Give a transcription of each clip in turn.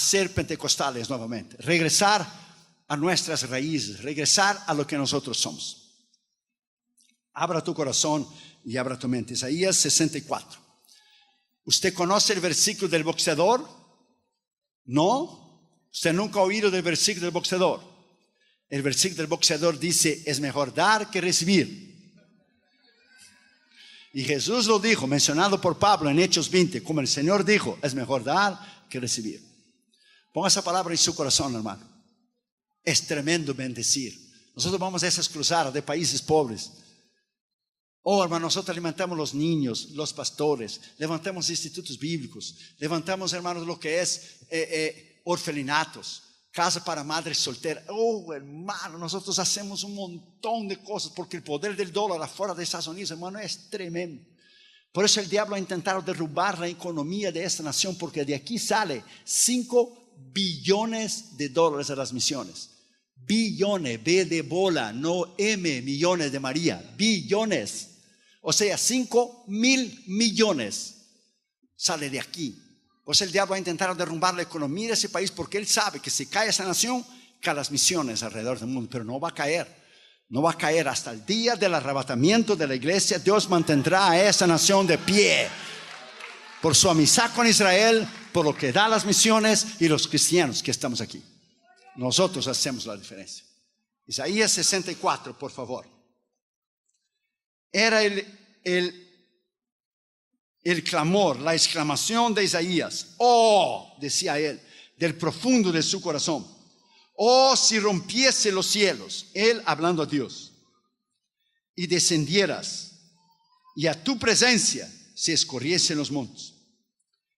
ser pentecostales nuevamente, regresar a nuestras raíces, regresar a lo que nosotros somos. Abra tu corazón y abra tu mente. Isaías 64. ¿Usted conoce el versículo del boxeador? ¿No? ¿Usted nunca ha oído del versículo del boxeador? El versículo del boxeador dice, es mejor dar que recibir. Y Jesús lo dijo, mencionado por Pablo en Hechos 20, como el Señor dijo, es mejor dar que recibir. Ponga esa palabra en su corazón, hermano. Es tremendo bendecir. Nosotros vamos a esas cruzadas de países pobres. Oh, hermano, nosotros alimentamos los niños, los pastores, levantamos institutos bíblicos, levantamos, hermanos, lo que es orfelinatos, casa para madres solteras. Oh, hermano, nosotros hacemos un montón de cosas porque el poder del dólar afuera de Estados Unidos, hermano, es tremendo. Por eso el diablo ha intentado derrubar la economía de esta nación, porque de aquí sale 5 billones de dólares a las misiones. Billones, B de bola, no M millones de María, billones. O sea, 5,000 millones sale de aquí. Pues el diablo va a intentar derrumbar la economía de ese país, porque él sabe que si cae esa nación, caen las misiones alrededor del mundo. Pero no va a caer. No va a caer hasta el día del arrebatamiento de la iglesia. Dios mantendrá a esa nación de pie por su amistad con Israel, por lo que da las misiones y los cristianos que estamos aquí. Nosotros hacemos la diferencia. Isaías 64, por favor. Era el clamor, la exclamación de Isaías. Oh, decía él, del profundo de su corazón. Oh, si rompiese los cielos, él hablando a Dios, y descendieras, y a tu presencia se escurriesen los montes,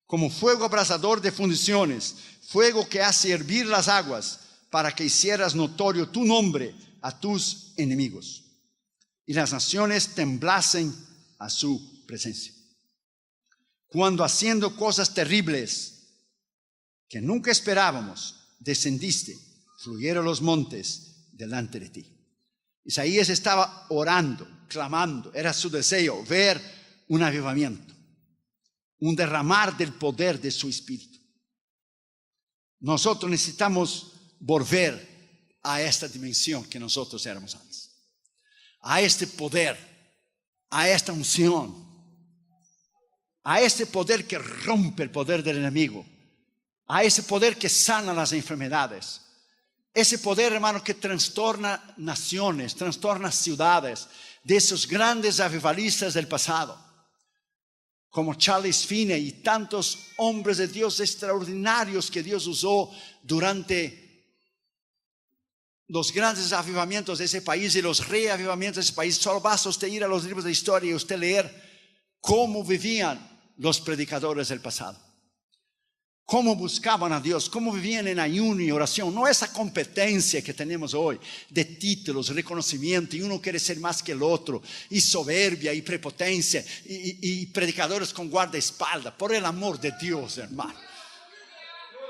como fuego abrasador de fundiciones, fuego que hace hervir las aguas, para que hicieras notorio tu nombre a tus enemigos, y las naciones temblasen a su presencia. Cuando haciendo cosas terribles que nunca esperábamos, descendiste, fluyeron los montes delante de ti. Isaías estaba orando, clamando, era su deseo ver un avivamiento, un derramar del poder de su espíritu. Nosotros necesitamos volver a esta dimensión que nosotros éramos antes, a este poder, a esta unción, a este poder que rompe el poder del enemigo, a ese poder que sana las enfermedades, ese poder, hermano, que trastorna naciones, trastorna ciudades, de esos grandes avivalistas del pasado, como Charles Finney y tantos hombres de Dios extraordinarios que Dios usó durante los grandes avivamientos de ese país y los reavivamientos de ese país. Solo basta usted ir a los libros de historia y usted leer cómo vivían los predicadores del pasado, cómo buscaban a Dios, cómo vivían en ayuno y oración. No esa competencia que tenemos hoy de títulos, reconocimiento, y uno quiere ser más que el otro, y soberbia y prepotencia, y predicadores con guardaespaldas. Por el amor de Dios, hermano,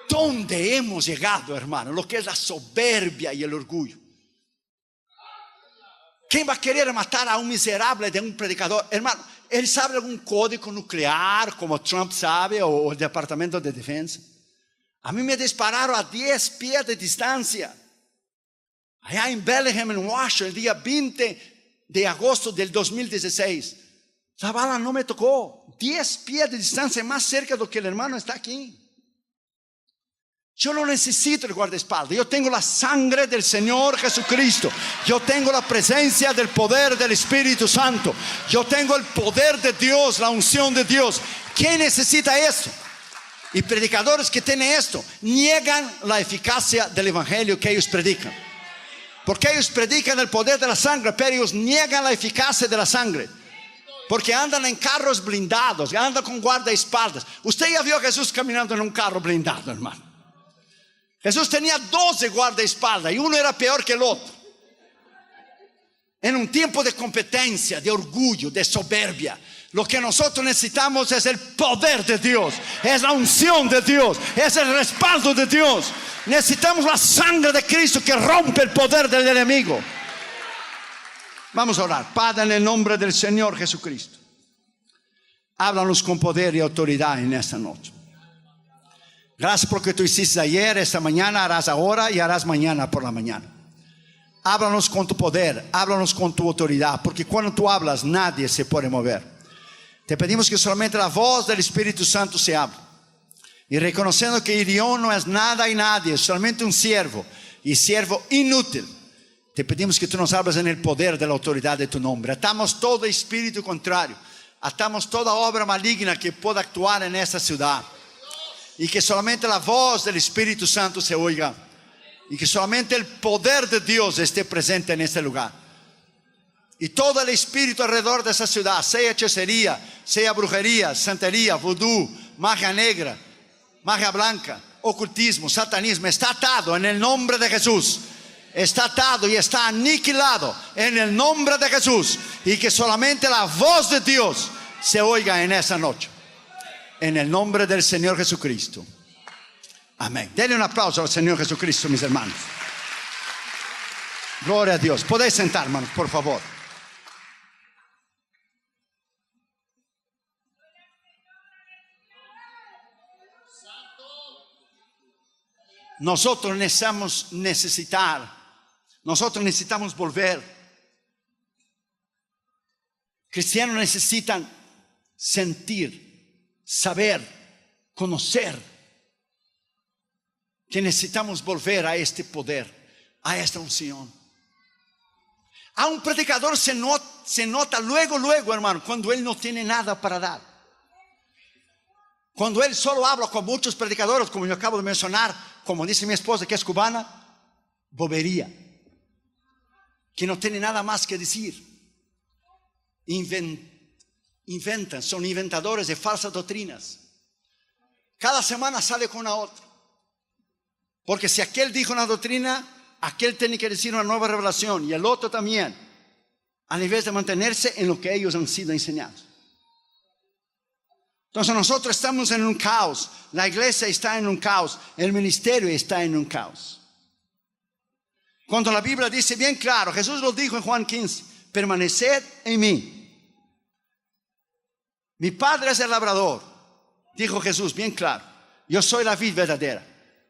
¿dónde hemos llegado, hermano? Lo que es la soberbia y el orgullo. ¿Quién va a querer matar a un miserable de un predicador? Hermano, ¿él sabe algún código nuclear como Trump sabe, o el Departamento de Defensa? A mí me dispararon a 10 pies de distancia, allá en Bellingham, en Washington, el día 20 de agosto del 2016. La bala no me tocó. 10 pies de distancia, más cerca de lo que el hermano está aquí. Yo no necesito el guardaespaldas. Yo tengo la sangre del Señor Jesucristo. Yo tengo la presencia del poder del Espíritu Santo. Yo tengo el poder de Dios, la unción de Dios. ¿Quién necesita esto? Y predicadores que tienen esto niegan la eficacia del evangelio que ellos predican, porque ellos predican el poder de la sangre, pero ellos niegan la eficacia de la sangre, porque andan en carros blindados, andan con guardaespaldas. Usted ya vio a Jesús caminando en un carro blindado, hermano. Jesús tenía 12 guardaespaldas y uno era peor que el otro. En un tiempo de competencia, de orgullo, de soberbia, lo que nosotros necesitamos es el poder de Dios, es la unción de Dios, es el respaldo de Dios. Necesitamos la sangre de Cristo que rompe el poder del enemigo. Vamos a orar. Padre, en el nombre del Señor Jesucristo, háblanos con poder y autoridad en esta noche. Gracias por lo que tú hiciste ayer, esta mañana, harás ahora y harás mañana por la mañana. Háblanos con tu poder, háblanos con tu autoridad, porque cuando tú hablas nadie se puede mover. Te pedimos que solamente la voz del Espíritu Santo se hable. Y reconociendo que Irión no es nada y nadie, es solamente un siervo, y siervo inútil. Te pedimos que tú nos hables en el poder de la autoridad de tu nombre. Atamos todo espíritu contrario, atamos toda obra maligna que pueda actuar en esta ciudad. Y que solamente la voz del Espíritu Santo se oiga. Y que solamente el poder de Dios esté presente en este lugar. Y todo el espíritu alrededor de esa ciudad, sea hechicería, sea brujería, santería, vudú, magia negra, magia blanca, ocultismo, satanismo, está atado en el nombre de Jesús. Está atado y está aniquilado en el nombre de Jesús. Y que solamente la voz de Dios se oiga en esa noche. En el nombre del Señor Jesucristo. Amén. Denle un aplauso al Señor Jesucristo, mis hermanos. Gloria a Dios. Podéis sentar, hermanos, por favor. Nosotros necesitamos volver. Cristianos necesitan sentir, saber, conocer que necesitamos volver a este poder, a esta unción. A un predicador se nota luego, hermano, cuando él no tiene nada para dar. Cuando él solo habla con muchos predicadores, como yo acabo de mencionar, como dice mi esposa que es cubana, bobería, que no tiene nada más que decir. Inventan, son inventadores de falsas doctrinas. Cada semana sale con una otra. Porque si aquel dijo una doctrina, aquel tiene que decir una nueva revelación, y el otro también, a nivel de mantenerse en lo que ellos han sido enseñados. Entonces nosotros estamos en un caos, la iglesia está en un caos, el ministerio está en un caos. Cuando la Biblia dice bien claro, Jesús lo dijo en Juan 15, permaneced en mí. Mi Padre es el labrador, dijo Jesús bien claro, yo soy la vid verdadera.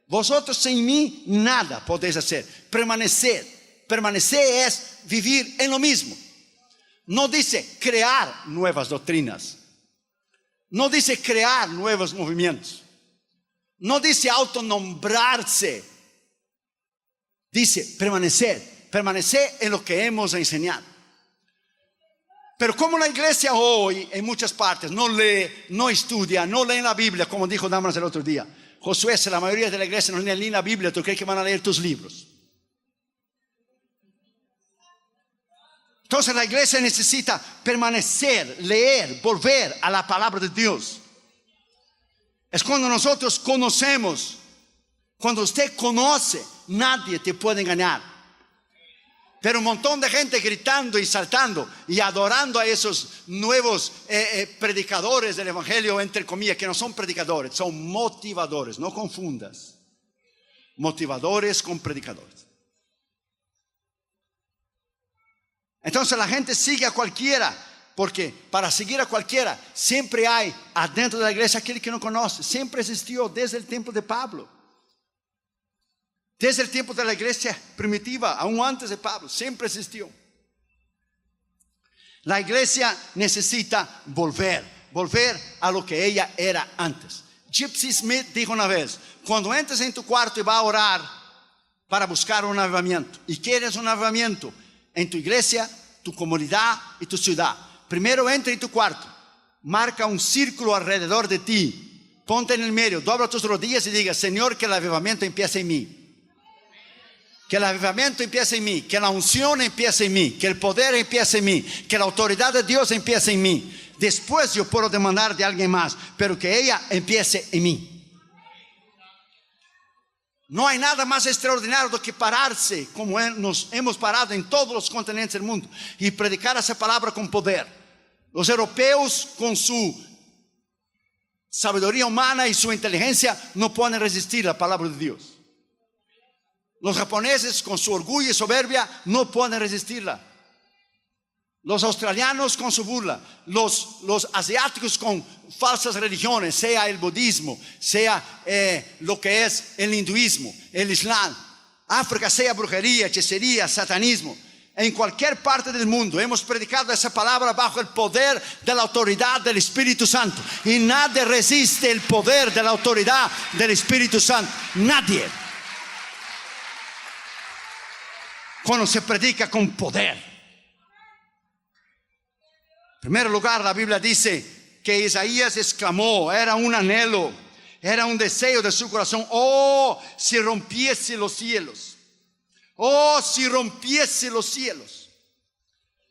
Vosotros sin mí nada podéis hacer. Permanecer es vivir en lo mismo. No dice crear nuevas doctrinas. No dice crear nuevos movimientos. No dice autonombrarse. Dice permanecer en lo que hemos enseñado. Pero como la iglesia hoy en muchas partes no lee, no estudia, no lee la Biblia, como dijo Damaris el otro día. Josué, si la mayoría de la iglesia no lee ni la Biblia, ¿tú crees que van a leer tus libros? Entonces la iglesia necesita permanecer, leer, volver a la palabra de Dios. Es cuando nosotros conocemos. Cuando usted conoce, nadie te puede engañar. Pero un montón de gente gritando y saltando y adorando a esos nuevos predicadores del evangelio, entre comillas, que no son predicadores, son motivadores. No confundas motivadores con predicadores. Entonces la gente sigue a cualquiera, porque para seguir a cualquiera siempre hay adentro de la iglesia aquel que no conoce. Siempre existió desde el tiempo de Pablo. Desde el tiempo de la iglesia primitiva, aún antes de Pablo, siempre existió. La iglesia necesita volver a lo que ella era antes. Gypsy Smith dijo una vez, cuando entres en tu cuarto y vas a orar para buscar un avivamiento, y quieres un avivamiento en tu iglesia, tu comunidad y tu ciudad, primero entra en tu cuarto, marca un círculo alrededor de ti, ponte en el medio, dobla tus rodillas y diga, Señor, que el avivamiento empiece en mí. Que el avivamiento empiece en mí, que la unción empiece en mí, que el poder empiece en mí, que la autoridad de Dios empiece en mí. Después yo puedo demandar de alguien más, pero que ella empiece en mí. No hay nada más extraordinario do que pararse, como nos hemos parado en todos los continentes del mundo, y predicar esa palabra con poder. Los europeos, con su sabiduría humana y su inteligencia, no pueden resistir la palabra de Dios. Los japoneses, con su orgullo y soberbia, no pueden resistirla. Los australianos con su burla, los asiáticos con falsas religiones, sea el budismo, sea lo que es el hinduismo, el islam. África sea brujería, hechicería, satanismo. En cualquier parte del mundo hemos predicado esa palabra bajo el poder de la autoridad del Espíritu Santo. Y nadie resiste el poder de la autoridad del Espíritu Santo. Nadie. Cuando se predica con poder. En primer lugar, la Biblia dice que Isaías exclamó, era un anhelo, era un deseo de su corazón. Oh, si rompiese los cielos. Oh, si rompiese los cielos.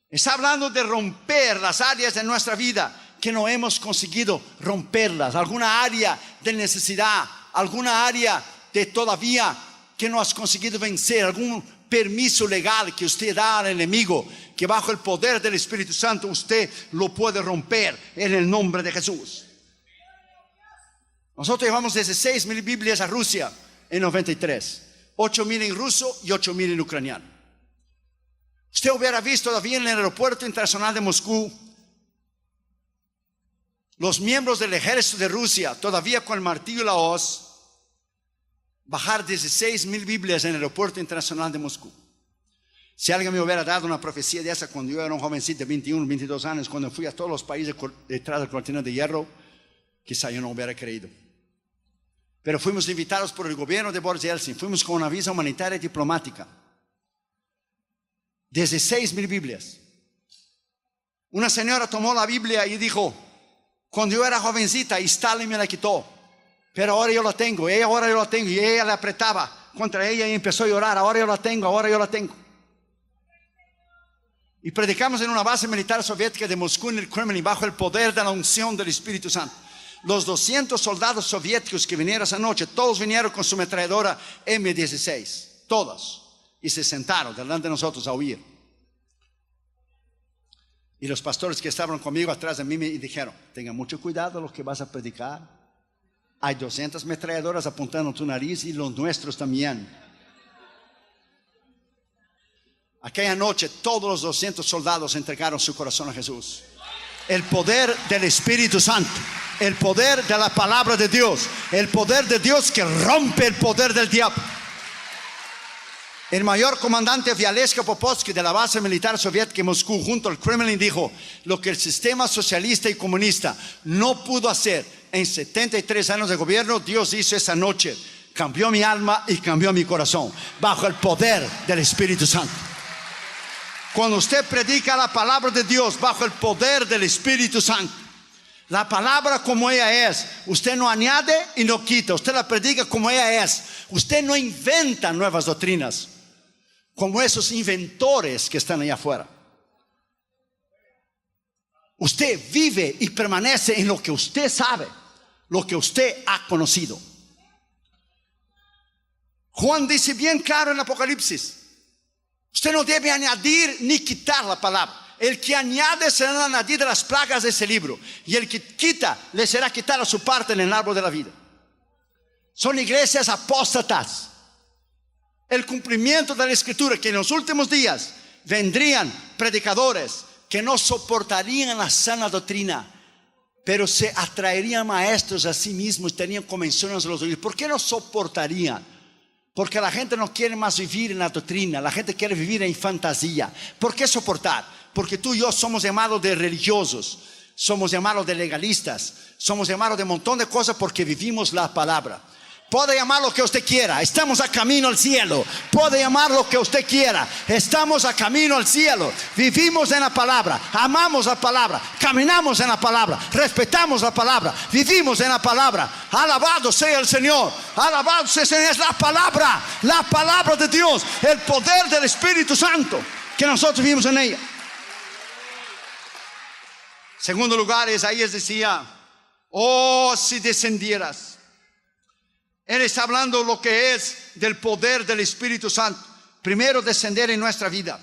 Está hablando de romper las áreas de nuestra vida que no hemos conseguido romperlas. Alguna área de necesidad, alguna área de todavía que no has conseguido vencer, algún permiso legal que usted da al enemigo, que bajo el poder del Espíritu Santo usted lo puede romper en el nombre de Jesús. Nosotros llevamos 16,000 Biblias a Rusia en 93, 8,000 en ruso y 8,000 en ucraniano. Usted hubiera visto todavía en el aeropuerto internacional de Moscú los miembros del ejército de Rusia todavía con el martillo y la hoz bajar 16,000 Biblias en el aeropuerto internacional de Moscú. Si alguien me hubiera dado una profecía de esa cuando yo era un jovencito de 21, 22 años, cuando fui a todos los países detrás del cortina de hierro, quizá yo no hubiera creído. Pero fuimos invitados por el gobierno de Boris Yeltsin, fuimos con una visa humanitaria y diplomática. 16,000 Biblias. Una señora tomó la Biblia y dijo, cuando yo era jovencita, Stalin me la quitó. Pero ahora yo la tengo, ahora yo la tengo. Y ella le apretaba contra ella y empezó a llorar. Ahora yo la tengo, ahora yo la tengo. Y predicamos en una base militar soviética de Moscú, en el Kremlin, bajo el poder de la unción del Espíritu Santo. Los 200 soldados soviéticos que vinieron esa noche, todos vinieron con su ametralladora M16. Todos. Y se sentaron delante de nosotros a oír. Y los pastores que estaban conmigo atrás de mí me dijeron, tenga mucho cuidado lo que vas a predicar. Hay 200 ametralladoras apuntando a tu nariz y los nuestros también. Aquella noche todos los 200 soldados entregaron su corazón a Jesús. El poder del Espíritu Santo, el poder de la palabra de Dios, el poder de Dios que rompe el poder del diablo. El mayor comandante Vyaleska Popovsky de la base militar soviética en Moscú junto al Kremlin dijo, lo que el sistema socialista y comunista no pudo hacer en 73 años de gobierno, Dios hizo esa noche. Cambió mi alma y cambió mi corazón bajo el poder del Espíritu Santo. Cuando usted predica la palabra de Dios bajo el poder del Espíritu Santo, la palabra como ella es, usted no añade y no quita, usted la predica como ella es. Usted no inventa nuevas doctrinas como esos inventores que están allá afuera. Usted vive y permanece en lo que usted sabe, lo que usted ha conocido. Juan dice bien claro en Apocalipsis, usted no debe añadir ni quitar la palabra. El que añade será añadido las plagas de ese libro, y el que quita le será quitada su parte en el árbol de la vida. Son iglesias apóstatas. El cumplimiento de la Escritura, que en los últimos días vendrían predicadores que no soportarían la sana doctrina, pero se atraerían maestros a sí mismos y tenían convenciones de los oídos. ¿Por qué no soportarían? Porque la gente no quiere más vivir en la doctrina, la gente quiere vivir en fantasía. ¿Por qué soportar? Porque tú y yo somos llamados de religiosos, somos llamados de legalistas, somos llamados de un montón de cosas porque vivimos la palabra. Puede llamar lo que usted quiera, estamos a camino al cielo. Puede llamar lo que usted quiera, estamos a camino al cielo. Vivimos en la palabra, amamos la palabra, caminamos en la palabra, respetamos la palabra, vivimos en la palabra. Alabado sea el Señor, alabado sea el Señor. Es la palabra de Dios, el poder del Espíritu Santo, que nosotros vivimos en ella. Segundo lugar, Isaías decía, oh, si descendieras. Él está hablando lo que es del poder del Espíritu Santo. Primero, descender en nuestra vida.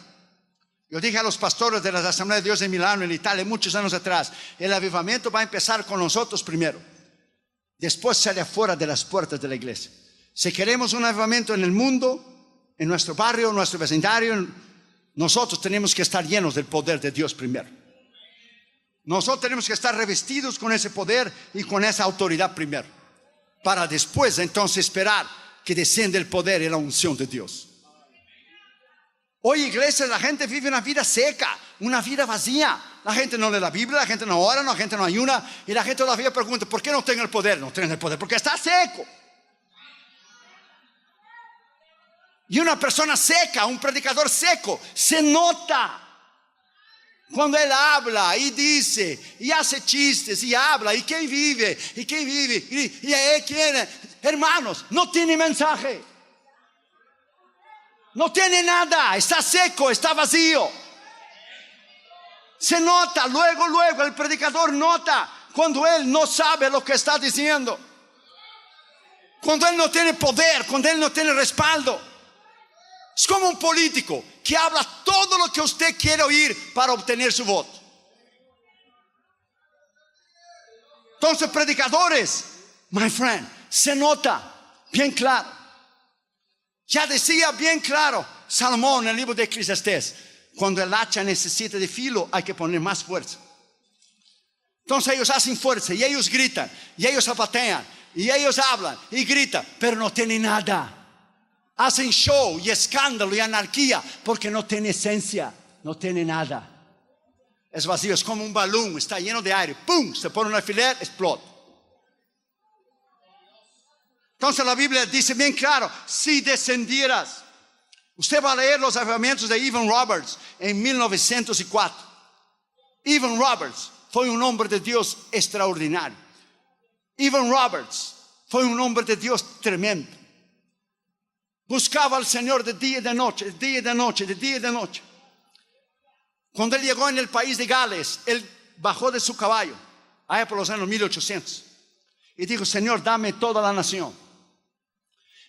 Yo dije a los pastores de las Asambleas de Dios en Milano, en Italia, muchos años atrás, el avivamiento va a empezar con nosotros primero. Después sale afuera de las puertas de la iglesia. Si queremos un avivamiento en el mundo, en nuestro barrio, en nuestro vecindario, Nosotros tenemos que estar llenos del poder de Dios primero. Nosotros tenemos que estar revestidos con ese poder y con esa autoridad primero, para después entonces esperar que descienda el poder y la unción de Dios. Hoy, iglesia, la gente vive una vida seca, una vida vacía. La gente no lee la Biblia, la gente no ora, la gente no ayuna, y la gente todavía pregunta: ¿por qué no tengo el poder? No tengo el poder porque está seco. Y una persona seca, un predicador seco, se nota cuando él habla y dice y hace chistes y habla y quién vive y ahí quién. Hermanos, no tiene mensaje, no tiene nada, está seco, está vacío. Se nota, luego el predicador nota cuando él no sabe lo que está diciendo, cuando él no tiene poder, cuando él no tiene respaldo. Es como un político que habla todo lo que usted quiere oír para obtener su voto. Entonces, predicadores, my friend, se nota bien claro. Ya decía bien claro Salomón en el libro de Eclesiastés: cuando el hacha necesita de filo, hay que poner más fuerza. Entonces ellos hacen fuerza y ellos gritan y ellos zapatean y ellos hablan y gritan, pero no tienen nada. Hacen show y escándalo y anarquía porque no tiene esencia, no tiene nada. Es vacío, es como un balón, está lleno de aire, ¡pum!, se pone un alfiler, explota. Entonces la Biblia dice bien claro: si descendieras. Usted va a leer los avivamientos de Evan Roberts en 1904. Evan Roberts fue un hombre de Dios extraordinario. Evan Roberts fue un hombre de Dios tremendo. Buscaba al Señor de día y de noche, de día y de noche, de día y de noche. Cuando él llegó en el país de Gales, él bajó de su caballo, allá por los años 1800, y dijo: Señor, dame toda la nación.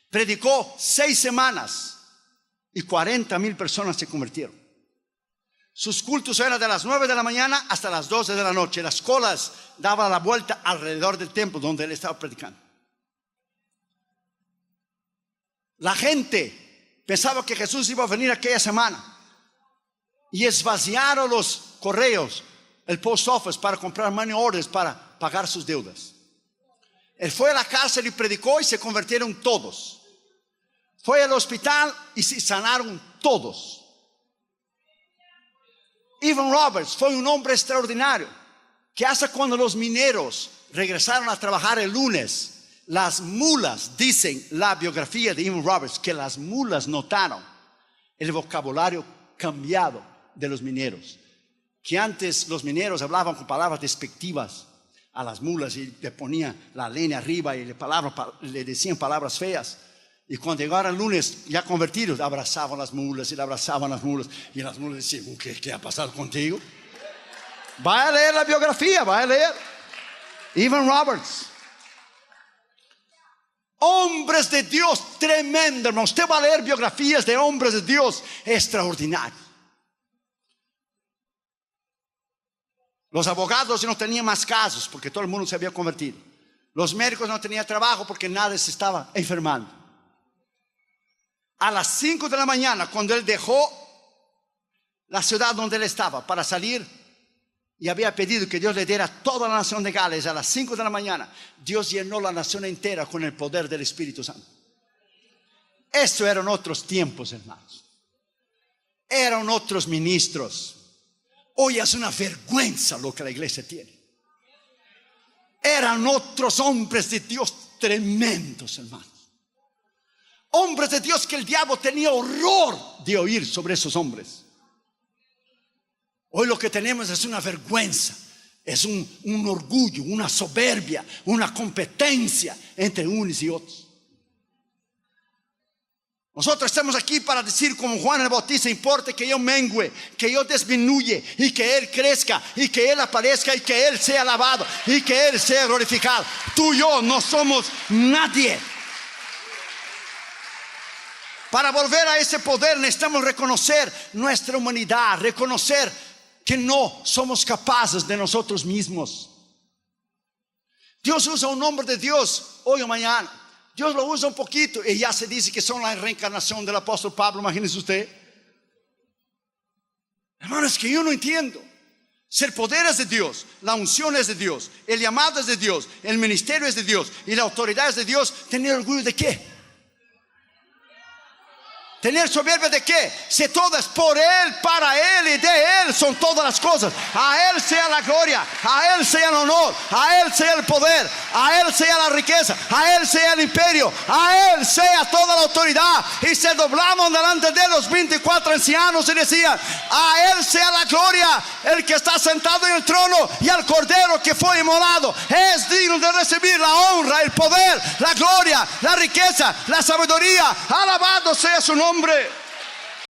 Predicó 6 semanas y 40,000 personas se convirtieron. Sus cultos eran de las 9 de la mañana hasta las 12 de la noche. Las colas daban la vuelta alrededor del templo donde él estaba predicando. La gente pensaba que Jesús iba a venir aquella semana y esvaciaron los correos, el post office, para comprar money orders para pagar sus deudas. Él fue a la cárcel y predicó y se convirtieron todos. Fue al hospital y se sanaron todos. Evan Roberts fue un hombre extraordinario que hasta cuando los mineros regresaron a trabajar el lunes, las mulas, dicen la biografía de Evan Roberts, que las mulas notaron el vocabulario cambiado de los mineros. Que antes los mineros hablaban con palabras despectivas a las mulas y le ponían la leña arriba y le decían palabras feas. Y cuando llegaron el lunes ya convertidos, abrazaban las mulas y le abrazaban las mulas. Y las mulas decían: ¿qué ha pasado contigo? Vaya a leer la biografía, vaya a leer. Evan Roberts. Hombres de Dios tremendos, hermano. Usted va a leer biografías de hombres de Dios extraordinarios. Los abogados no tenían más casos porque todo el mundo se había convertido. Los médicos no tenían trabajo porque nadie se estaba enfermando. A las 5 de la mañana, cuando él dejó la ciudad donde él estaba para salir, y había pedido que Dios le diera toda la nación de Gales, a las 5 de la mañana, Dios llenó la nación entera con el poder del Espíritu Santo. Esto eran otros tiempos, hermanos. Eran otros ministros. Hoy es una vergüenza lo que la iglesia tiene. Eran otros hombres de Dios tremendos, hermanos. Hombres de Dios que el diablo tenía horror de oír sobre esos hombres. Hoy lo que tenemos es una vergüenza, es un orgullo, una soberbia, una competencia entre unos y otros. Nosotros estamos aquí para decir como Juan el Bautista: importa que yo mengüe, que yo disminuye y que Él crezca y que Él aparezca y que Él sea alabado y que Él sea glorificado. Tú y yo no somos nadie. Para volver a ese poder necesitamos reconocer nuestra humanidad, reconocer que no somos capaces de nosotros mismos. Dios usa un hombre de Dios hoy o mañana. Dios lo usa un poquito y ya se dice que son la reencarnación del apóstol Pablo. Imagínese usted. Hermano, es que yo no entiendo. Si el poder es de Dios, la unción es de Dios, el llamado es de Dios, el ministerio es de Dios y la autoridad es de Dios, ¿tener orgullo de qué? ¿Tener soberbia de qué? Si todo es por Él, para Él y de Él son todas las cosas. A Él sea la gloria, a Él sea el honor, a Él sea el poder, a Él sea la riqueza, a Él sea el imperio, a Él sea toda la autoridad. Y se doblaban delante de los 24 ancianos y decían: a Él sea la gloria, el que está sentado en el trono y al cordero que fue inmolado. Es digno de recibir la honra, el poder, la gloria, la riqueza, la sabiduría. Alabado sea su nombre.